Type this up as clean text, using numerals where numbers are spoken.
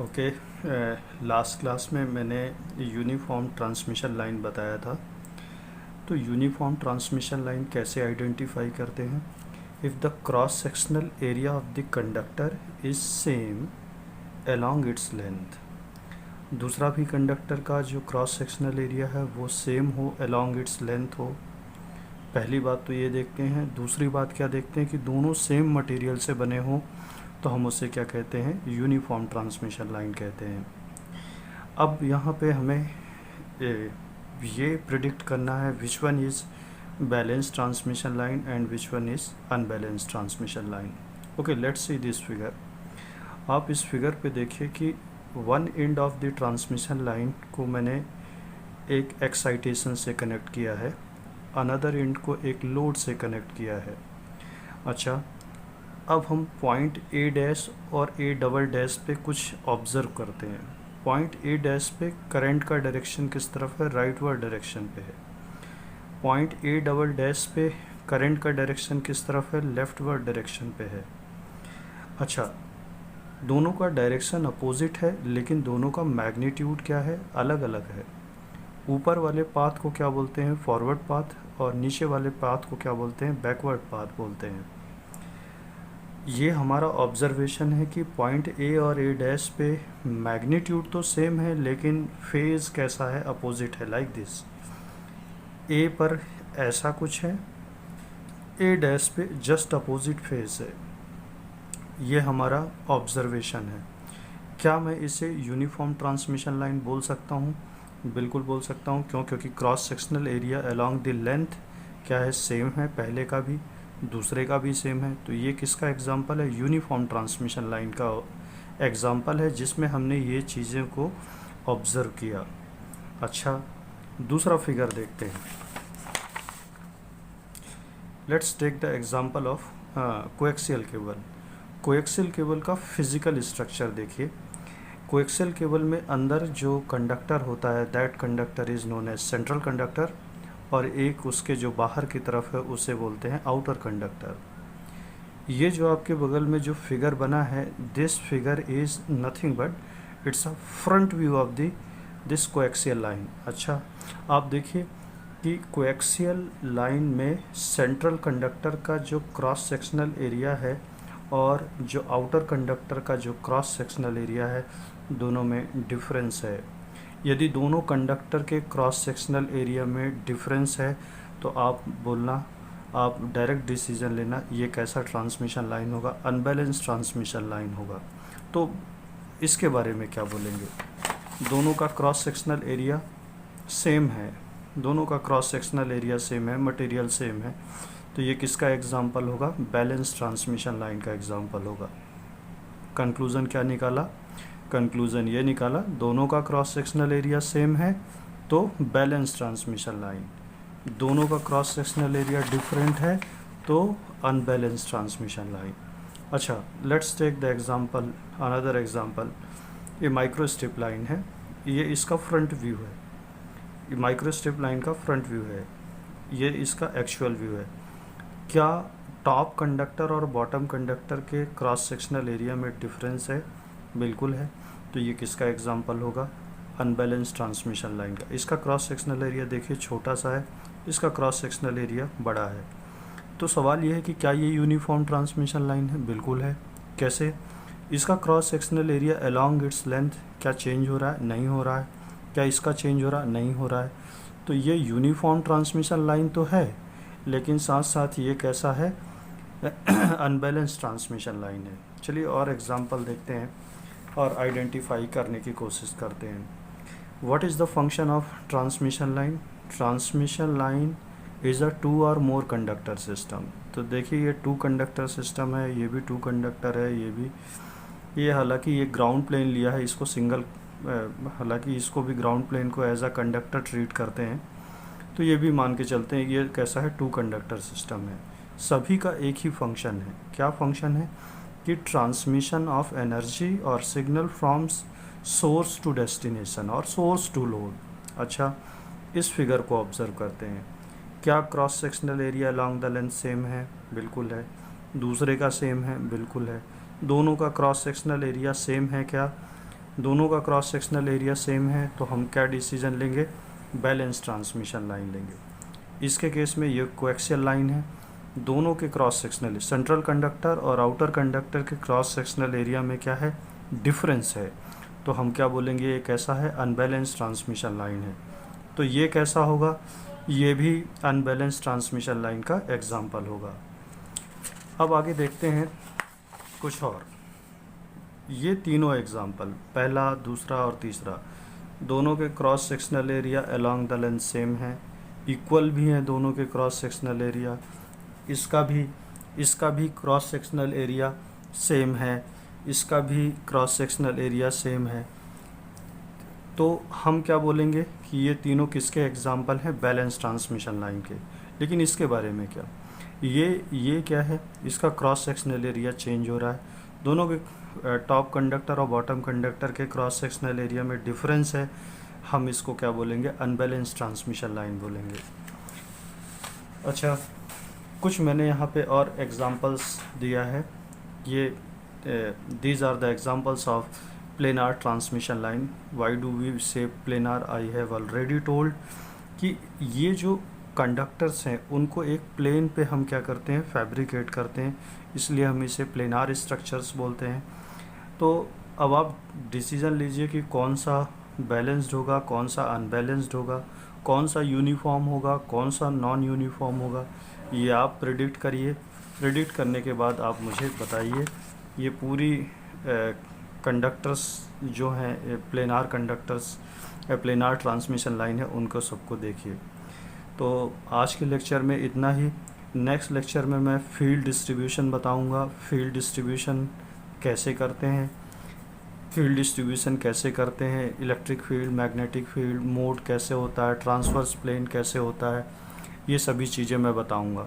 Okay. Last class में मैंने uniform transmission line बताया था। तो यूनिफॉर्म ट्रांसमिशन लाइन कैसे आइडेंटिफाई करते हैं? If the cross sectional area of the conductor is same along its length, दूसरा भी कंडक्टर का जो क्रॉस सेक्शनल एरिया है वो सेम हो, अलोंग इट्स लेंथ हो। पहली बात तो ये देखते हैं। दूसरी बात क्या देखते हैं कि दोनों सेम मटेरियल से बने हों, तो हम उसे क्या कहते हैं? यूनिफॉर्म ट्रांसमिशन लाइन कहते हैं। अब यहाँ पे हमें ये प्रिडिक्ट करना है which one is balance transmission line and which one is unbalance transmission line. Okay, let's see this figure. आप इस फिगर पे देखिए कि one end of the transmission line को मैंने एक एक्साइटेशन से कनेक्ट किया है, अनदर एंड को एक लोड से कनेक्ट किया है। अच्छा, अब हम पॉइंट ए डैश और ए डबल डैश पे कुछ ऑब्ज़र्व करते हैं। पॉइंट ए डैश पे करंट का डायरेक्शन किस तरफ है? राइटवर्ड डायरेक्शन पे है। पॉइंट ए डबल डैश पे करंट का डायरेक्शन किस तरफ है? लेफ्टवर्ड डायरेक्शन पे है। अच्छा, दोनों का डायरेक्शन अपोजिट है, लेकिन दोनों का मैग्नीट्यूड क्या है? अलग अलग है। ऊपर वाले पाथ को क्या बोलते हैं? फॉरवर्ड पाथ, और नीचे वाले पाथ को क्या बोलते हैं? बैकवर्ड पाथ बोलते हैं। ये हमारा ऑब्जर्वेशन है कि पॉइंट ए और ए डैश पे मैग्नीट्यूड तो सेम है, लेकिन फेज़ कैसा है? अपोजिट है। लाइक दिस, ए पर ऐसा कुछ है, ए डैश पे जस्ट अपोजिट फेज़ है। ये हमारा ऑब्जर्वेशन है। क्या मैं इसे यूनिफॉर्म ट्रांसमिशन लाइन बोल सकता हूँ? बिल्कुल बोल सकता हूँ। क्यों? क्योंकि cross sectional area along the length क्या है? सेम है, पहले का भी दूसरे का भी सेम है। तो ये किसका एग्जाम्पल है? यूनिफॉर्म ट्रांसमिशन लाइन का एग्जाम्पल है, जिसमें हमने ये चीज़ें को ऑब्ज़र्व किया। अच्छा, दूसरा फिगर देखते हैं। Let's take the example of coaxial cable. Coaxial cable का फिजिकल स्ट्रक्चर देखिए। कोएक्सियल केबल में अंदर जो कंडक्टर होता है, that conductor is known as central conductor, और एक उसके जो बाहर की तरफ है उसे बोलते हैं आउटर कंडक्टर। ये जो आपके बगल में जो फिगर बना है, this figure is nothing but it's a front view of this coaxial line. अच्छा, आप देखिए कि कोएक्सियल लाइन में सेंट्रल कंडक्टर का जो क्रॉस सेक्शनल एरिया है और जो आउटर कंडक्टर का जो क्रॉस सेक्शनल एरिया है, दोनों में डिफरेंस है। यदि दोनों कंडक्टर के क्रॉस सेक्शनल एरिया में डिफरेंस है, तो आप बोलना, आप डायरेक्ट डिसीजन लेना, ये कैसा ट्रांसमिशन लाइन होगा? अनबैलेंस ट्रांसमिशन लाइन होगा। तो इसके बारे में क्या बोलेंगे? दोनों का क्रॉस सेक्शनल एरिया सेम है, दोनों का क्रॉस सेक्शनल एरिया सेम है, मटेरियल सेम है, तो ये किसका एग्जाम्पल होगा? बैलेंस ट्रांसमिशन लाइन का एग्जाम्पल होगा। कंक्लूज़न क्या निकाला? कंक्लूज़न ये निकाला, दोनों का क्रॉस सेक्शनल एरिया सेम है तो बैलेंस ट्रांसमिशन लाइन, दोनों का क्रॉस सेक्शनल एरिया डिफरेंट है तो अनबैलेंस ट्रांसमिशन लाइन। अच्छा, let's take the example, another example. ये माइक्रोस्ट्रिप लाइन है, ये इसका फ्रंट व्यू है, ये माइक्रोस्ट्रिप लाइन का फ्रंट व्यू है, ये इसका एक्चुअल व्यू है। क्या टॉप कंडक्टर और बॉटम कंडक्टर के क्रॉस सेक्शनल एरिया में डिफरेंस है? बिल्कुल है। तो ये किसका एग्जांपल होगा? अनबैलेंस ट्रांसमिशन लाइन का। इसका क्रॉस सेक्शनल एरिया देखिए छोटा सा है, इसका क्रॉस सेक्शनल एरिया बड़ा है। तो सवाल ये है कि क्या ये यूनिफॉर्म ट्रांसमिशन लाइन है? बिल्कुल है। कैसे? इसका cross sectional area along its length क्या चेंज हो रहा है? नहीं हो रहा है। क्या इसका चेंज हो रहा है? नहीं हो रहा है। तो ये यूनिफॉर्म ट्रांसमिशन लाइन तो है, लेकिन साथ साथ ये कैसा है? अनबैलेंस ट्रांसमिशन लाइन है। चलिए और एग्जांपल देखते हैं और आइडेंटिफाई करने की कोशिश करते हैं। What is the function of transmission line? Transmission line is a two और मोर कंडक्टर सिस्टम। तो देखिए, ये टू कंडक्टर सिस्टम है, ये भी टू कंडक्टर है, ये भी। ये हालांकि ये ग्राउंड प्लेन लिया है, इसको सिंगल, हालांकि इसको भी ग्राउंड प्लेन को एज अ कंडक्टर ट्रीट करते हैं, तो ये भी मान के चलते हैं ये कैसा है? टू कंडक्टर सिस्टम है। सभी का एक ही फंक्शन है। क्या फंक्शन है? कि ट्रांसमिशन ऑफ एनर्जी और signal from source to destination और सोर्स टू लोड। अच्छा, इस फिगर को ऑब्जर्व करते हैं। क्या cross sectional area along the length same है? बिल्कुल है। दूसरे का सेम है? बिल्कुल है। दोनों का क्रॉस सेक्शनल एरिया सेम है क्या? दोनों का क्रॉस सेक्शनल एरिया सेम है तो हम क्या डिसीजन लेंगे, बैलेंस ट्रांसमिशन लाइन लेंगे। इसके केस में ये कोएक्सियल लाइन है, दोनों के क्रॉस सेक्शनल, सेंट्रल कंडक्टर और आउटर कंडक्टर के क्रॉस सेक्शनल एरिया में क्या है, डिफरेंस है, तो हम क्या बोलेंगे, ये कैसा है, अनबैलेंस ट्रांसमिशन लाइन है। तो ये कैसा होगा, ये भी अनबैलेंस ट्रांसमिशन लाइन का एग्जाम्पल होगा। अब आगे देखते हैं कुछ और। ये तीनों एग्जाम्पल, पहला, दूसरा और तीसरा, दोनों के cross sectional area along the length same है, इक्वल भी हैं दोनों के क्रॉस सेक्शनल एरिया। इसका भी क्रॉस सेक्शनल एरिया सेम है, इसका भी क्रॉस सेक्शनल एरिया सेम है। तो हम क्या बोलेंगे कि ये तीनों किसके एग्जाम्पल हैं, बैलेंस ट्रांसमिशन लाइन के। लेकिन इसके बारे में क्या, ये क्या है, इसका क्रॉस सेक्शनल एरिया चेंज हो रहा है, दोनों के टॉप कंडक्टर और बॉटम कंडक्टर के क्रॉस सेक्शनल एरिया में डिफरेंस है, हम इसको क्या बोलेंगे, अनबैलेंस ट्रांसमिशन लाइन बोलेंगे। अच्छा, कुछ मैंने यहाँ पे और एग्जांपल्स दिया है। ये these are the examples of planar transmission line. Why do we say planar, I have already told कि ये जो कंडक्टर्स हैं उनको एक प्लेन पे हम क्या करते हैं, फैब्रिकेट करते हैं, इसलिए हम इसे प्लेनार स्ट्रक्चर्स बोलते हैं। तो अब आप डिसीजन लीजिए कि कौन सा बैलेंस्ड होगा, कौन सा अनबैलेंस्ड होगा, कौन सा यूनिफॉर्म होगा, कौन सा नॉन यूनिफॉर्म होगा, ये आप प्रेडिक्ट करिए। प्रेडिक्ट करने के बाद आप मुझे बताइए। ये पूरी कंडक्टर्स जो हैं, planar conductors, planar transmission line है, उनको सबको देखिए। तो आज के लेक्चर में इतना ही। नेक्स्ट लेक्चर में मैं फील्ड डिस्ट्रीब्यूशन बताऊंगा, फील्ड डिस्ट्रीब्यूशन कैसे करते हैं, electric field, magnetic field, mode कैसे होता है, ट्रांसवर्स प्लेन कैसे होता है, ये सभी चीज़ें मैं बताऊंगा।